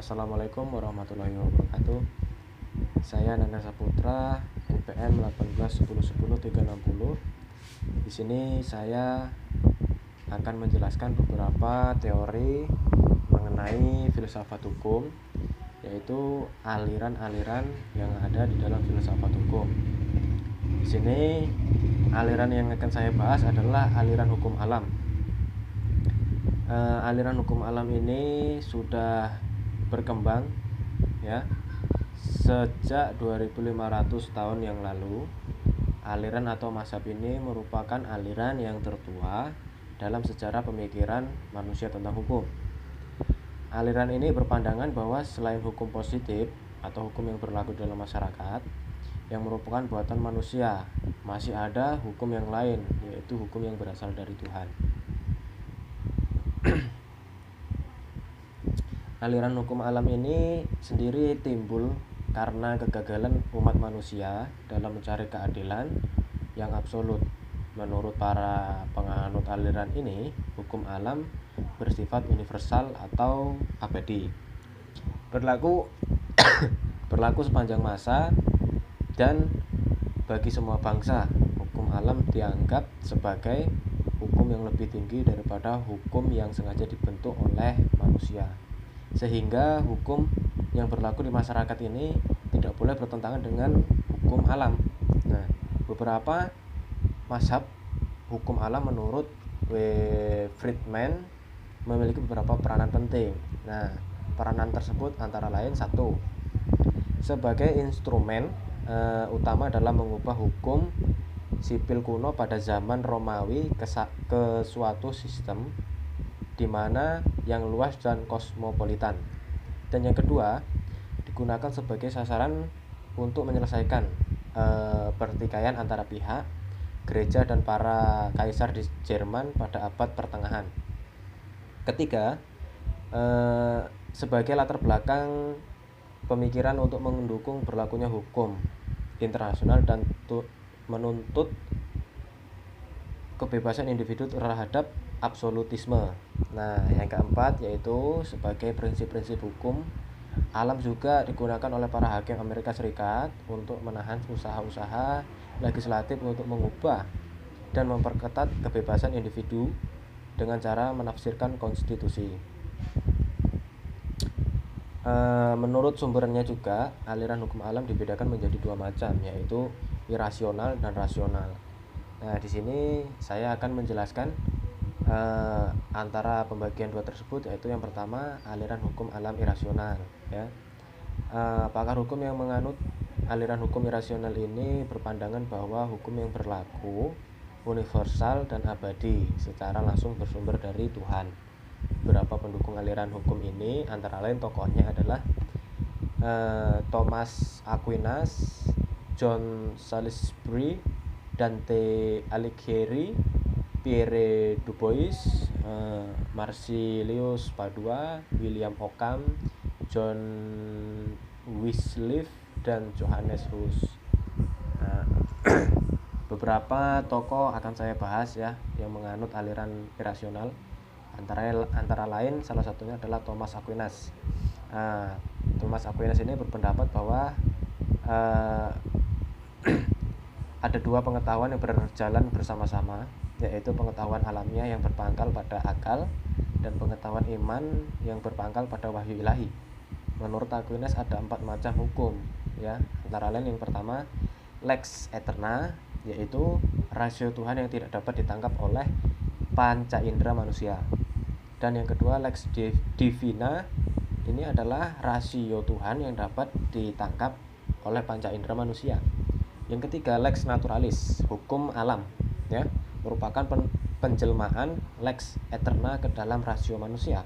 Assalamualaikum warahmatullahi wabarakatuh. Saya Nana Saputra, NPM 181010360. Di sini saya akan menjelaskan beberapa teori mengenai filsafat hukum, yaitu aliran-aliran yang ada di dalam filsafat hukum. Di sini aliran yang akan saya bahas adalah aliran hukum alam. Aliran hukum alam ini sudah berkembang ya sejak 2500 tahun yang lalu. Aliran atau mazhab ini merupakan aliran yang tertua dalam sejarah pemikiran manusia tentang hukum. Aliran ini berpandangan bahwa selain hukum positif atau hukum yang berlaku dalam masyarakat yang merupakan buatan manusia, masih ada hukum yang lain, yaitu hukum yang berasal dari Tuhan. Aliran hukum alam ini sendiri timbul karena kegagalan umat manusia dalam mencari keadilan yang absolut. Menurut para penganut aliran ini, hukum alam bersifat universal atau abadi, berlaku sepanjang masa dan bagi semua bangsa. Hukum alam dianggap sebagai hukum yang lebih tinggi daripada hukum yang sengaja dibentuk oleh manusia, sehingga hukum yang berlaku di masyarakat ini tidak boleh bertentangan dengan hukum alam. Nah, beberapa mazhab hukum alam menurut W. Friedman memiliki beberapa peranan penting. Nah, peranan tersebut antara lain: 1. Sebagai instrumen utama dalam mengubah hukum sipil kuno pada zaman Romawi ke suatu sistem di mana yang luas dan kosmopolitan. Dan yang kedua, digunakan sebagai sasaran untuk menyelesaikan pertikaian antara pihak gereja dan para kaisar di Jerman pada abad pertengahan. Ketiga, sebagai latar belakang pemikiran untuk mendukung berlakunya hukum internasional dan menuntut kebebasan individu terhadap absolutisme. Nah, yang keempat yaitu sebagai prinsip-prinsip hukum alam juga digunakan oleh para hakim Amerika Serikat untuk menahan usaha-usaha legislatif untuk mengubah dan memperketat kebebasan individu dengan cara menafsirkan konstitusi. Menurut sumbernya juga, aliran hukum alam dibedakan menjadi dua macam, yaitu irasional dan rasional. Nah, di sini saya akan menjelaskan antara pembagian dua tersebut, yaitu yang pertama aliran hukum alam irasional ya. Pakar hukum yang menganut aliran hukum irasional ini berpandangan bahwa hukum yang berlaku universal dan abadi secara langsung bersumber dari Tuhan. Beberapa pendukung aliran hukum ini antara lain tokohnya adalah Thomas Aquinas, John Salisbury, Dante Alighieri, Pierre Dubois, Marsilius Padua, William Ockham, John Wycliffe, dan Johannes Hus. Nah, beberapa tokoh akan saya bahas ya yang menganut aliran irasional. Antara lain salah satunya adalah Thomas Aquinas. Thomas Aquinas ini berpendapat bahwa ada dua pengetahuan yang berjalan bersama-sama, yaitu pengetahuan alamiah yang berpangkal pada akal dan pengetahuan iman yang berpangkal pada wahyu ilahi. Menurut Aquinas ada 4 macam hukum ya. Antara lain yang pertama lex eterna, yaitu rasio Tuhan yang tidak dapat ditangkap oleh panca indera manusia. Dan yang kedua lex divina, ini adalah rasio Tuhan yang dapat ditangkap oleh panca indera manusia. Yang ketiga lex naturalis, hukum alam ya, merupakan penjelmaan lex eterna ke dalam rasio manusia.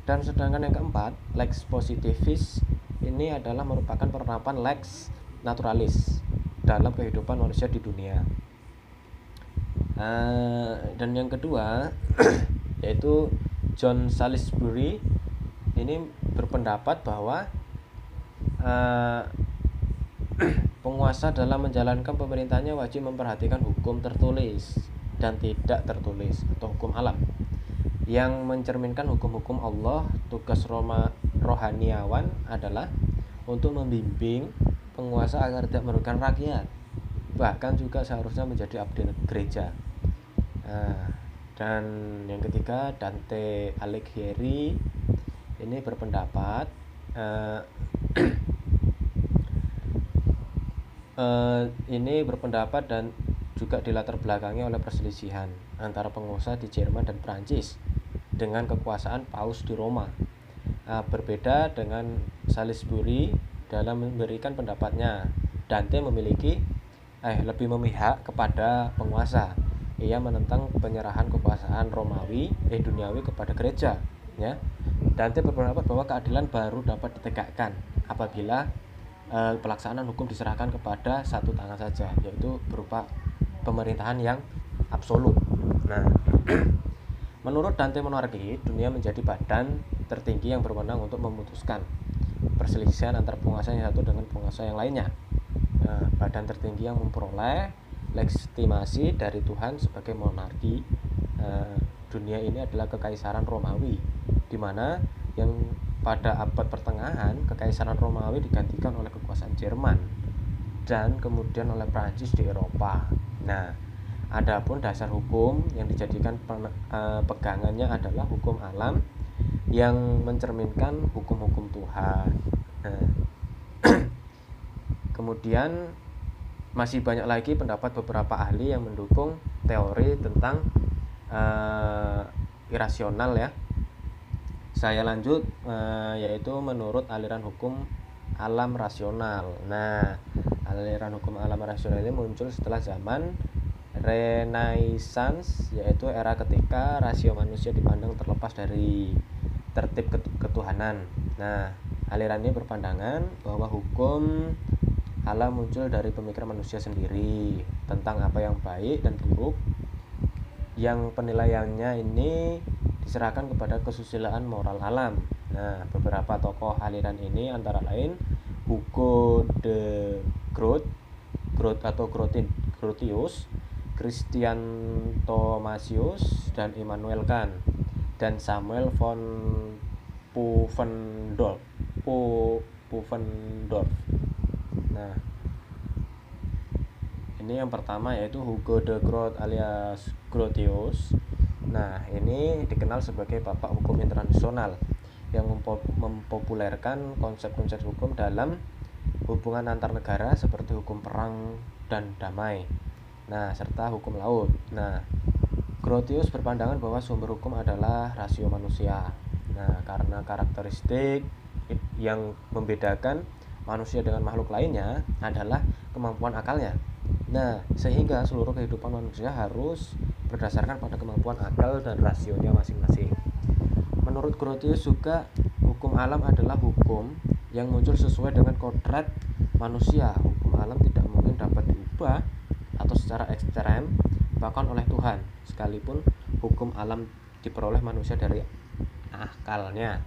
Dan sedangkan yang keempat lex positivis, ini adalah merupakan penerapan lex naturalis dalam kehidupan manusia di dunia. Dan yang kedua yaitu John Salisbury ini berpendapat bahwa penguasa dalam menjalankan pemerintahnya wajib memperhatikan hukum tertulis dan tidak tertulis atau hukum alam yang mencerminkan hukum-hukum Allah. Tugas rohaniawan adalah untuk membimbing penguasa agar tidak merugikan rakyat, bahkan juga seharusnya menjadi abdi gereja. Dan yang ketiga, Dante Alighieri ini berpendapat dan juga dilatar belakangi oleh perselisihan antara penguasa di Jerman dan Prancis dengan kekuasaan Paus di Roma. Berbeda dengan Salisbury dalam memberikan pendapatnya, Dante lebih memihak kepada penguasa. Ia menentang penyerahan kekuasaan duniawi kepada gereja, ya. Dante berpendapat bahwa keadilan baru dapat ditegakkan apabila pelaksanaan hukum diserahkan kepada satu tangan saja, yaitu berupa pemerintahan yang absolut. Nah, menurut Dante monarki, dunia menjadi badan tertinggi yang berwenang untuk memutuskan perselisihan antara penguasa yang satu dengan penguasa yang lainnya. Badan tertinggi yang memperoleh legitimasi dari Tuhan sebagai monarki dunia ini adalah Kekaisaran Romawi, di mana yang pada abad pertengahan Kekaisaran Romawi digantikan oleh kekuasaan Jerman dan kemudian oleh Prancis di Eropa. Nah, adapun dasar hukum yang dijadikan pegangannya adalah hukum alam yang mencerminkan hukum-hukum Tuhan. Kemudian masih banyak lagi pendapat beberapa ahli yang mendukung teori tentang irasional, ya. Saya lanjut, yaitu menurut aliran hukum alam rasional. Nah, aliran hukum alam rasional ini muncul setelah zaman Renaissance, yaitu era ketika rasio manusia dipandang terlepas dari tertib ketuhanan. Nah, aliran ini berpandangan bahwa hukum alam muncul dari pemikiran manusia sendiri tentang apa yang baik dan buruk, yang penilaiannya ini diserahkan kepada kesusilaan moral alam. Nah, beberapa tokoh aliran ini antara lain Hugo de Groot atau Grotius, Christian Thomasius, dan Immanuel Kant, dan Samuel von Pufendorf. Nah, ini yang pertama yaitu Hugo de Groot alias Grotius. Nah, ini dikenal sebagai bapak hukum internasional yang mempopulerkan konsep-konsep hukum dalam hubungan antar negara seperti hukum perang dan damai. Nah, serta hukum laut. Nah, Grotius berpandangan bahwa sumber hukum adalah rasio manusia. Nah, karena karakteristik yang membedakan manusia dengan makhluk lainnya adalah kemampuan akalnya. Nah, sehingga seluruh kehidupan manusia harus berdasarkan pada kemampuan akal dan rasionya masing-masing. Menurut Grotius juga, hukum alam adalah hukum yang muncul sesuai dengan kodrat manusia. Hukum alam tidak mungkin dapat diubah atau secara ekstrem bahkan oleh Tuhan, sekalipun hukum alam diperoleh manusia dari akalnya.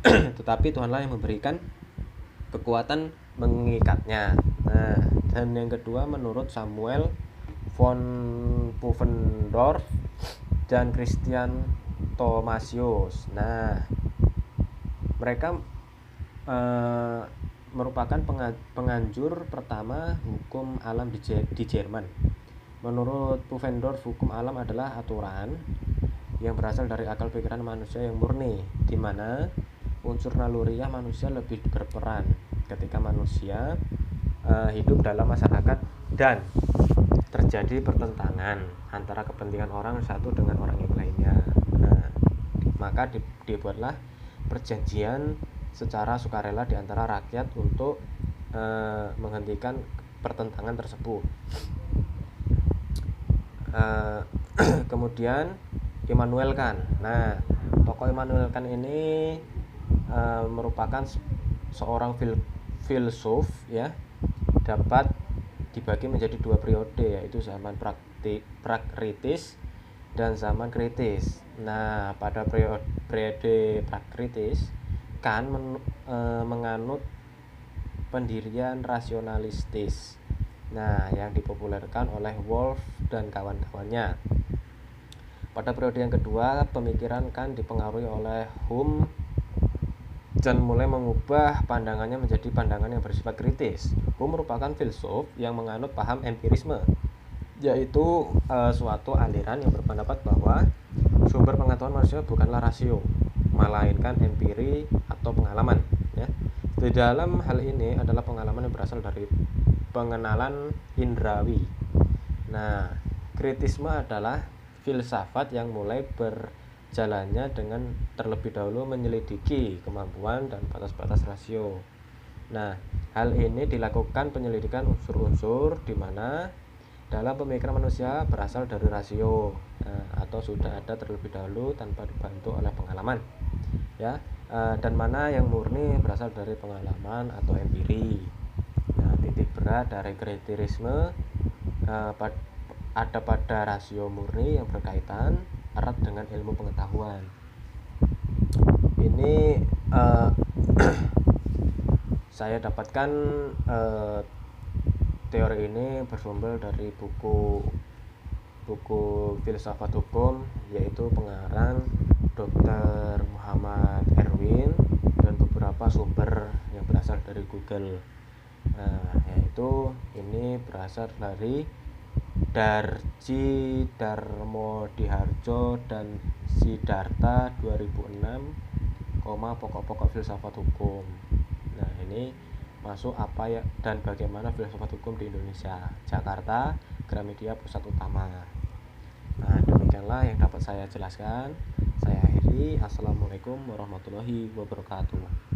Tetapi Tuhanlah yang memberikan kekuatan mengikatnya. Nah, dan yang kedua menurut Samuel von Pufendorf dan Christian Thomasius. Nah, mereka merupakan penganjur pertama hukum alam di Jerman. Menurut Pufendorf, hukum alam adalah aturan yang berasal dari akal pikiran manusia yang murni, di mana unsur naluriah manusia lebih berperan ketika manusia hidup dalam masyarakat dan terjadi pertentangan antara kepentingan orang satu dengan orang yang lainnya. Nah, maka dibuatlah perjanjian secara sukarela di antara rakyat untuk menghentikan pertentangan tersebut. Kemudian Immanuel Kant. Nah, tokoh Immanuel Kant ini merupakan seorang filsuf, ya, dapat dibagi menjadi dua periode, yaitu zaman prakritis dan zaman kritis. Nah, pada periode prakritis, Kant menganut pendirian rasionalistis, nah, yang dipopulerkan oleh Wolff dan kawan-kawannya. Pada periode yang kedua, pemikiran Kant dipengaruhi oleh Hume dan mulai mengubah pandangannya menjadi pandangan yang bersifat kritis. Hukum merupakan filsuf yang menganut paham empirisme, yaitu suatu aliran yang berpendapat bahwa sumber pengetahuan manusia bukanlah rasio, melainkan empiri atau pengalaman. Ya. Di dalam hal ini adalah pengalaman yang berasal dari pengenalan indrawi. Nah, kritisme adalah filsafat yang mulai berjalannya dengan terlebih dahulu menyelidiki kemampuan dan batas-batas rasio. Nah, hal ini dilakukan penyelidikan unsur-unsur di mana dalam pemikiran manusia berasal dari rasio, atau sudah ada terlebih dahulu tanpa dibantu oleh pengalaman, ya, dan mana yang murni berasal dari pengalaman atau empiri. Nah, titik berat dari kritisisme ada pada rasio murni yang berkaitan erat dengan ilmu pengetahuan. Ini saya dapatkan teori ini bersumber dari buku filsafat hukum, yaitu pengarang Dr. Muhammad Erwin, dan beberapa sumber yang berasal dari Google. Yaitu ini berasal dari Darji Darmodiharjo dan Siddhartha 2006, pokok-pokok filsafat hukum. Nah, ini masuk apa ya dan bagaimana filsafat hukum di Indonesia, Jakarta, Gramedia Pusat Utama. Nah, demikianlah yang dapat saya jelaskan. Saya akhiri. Assalamualaikum warahmatullahi wabarakatuh.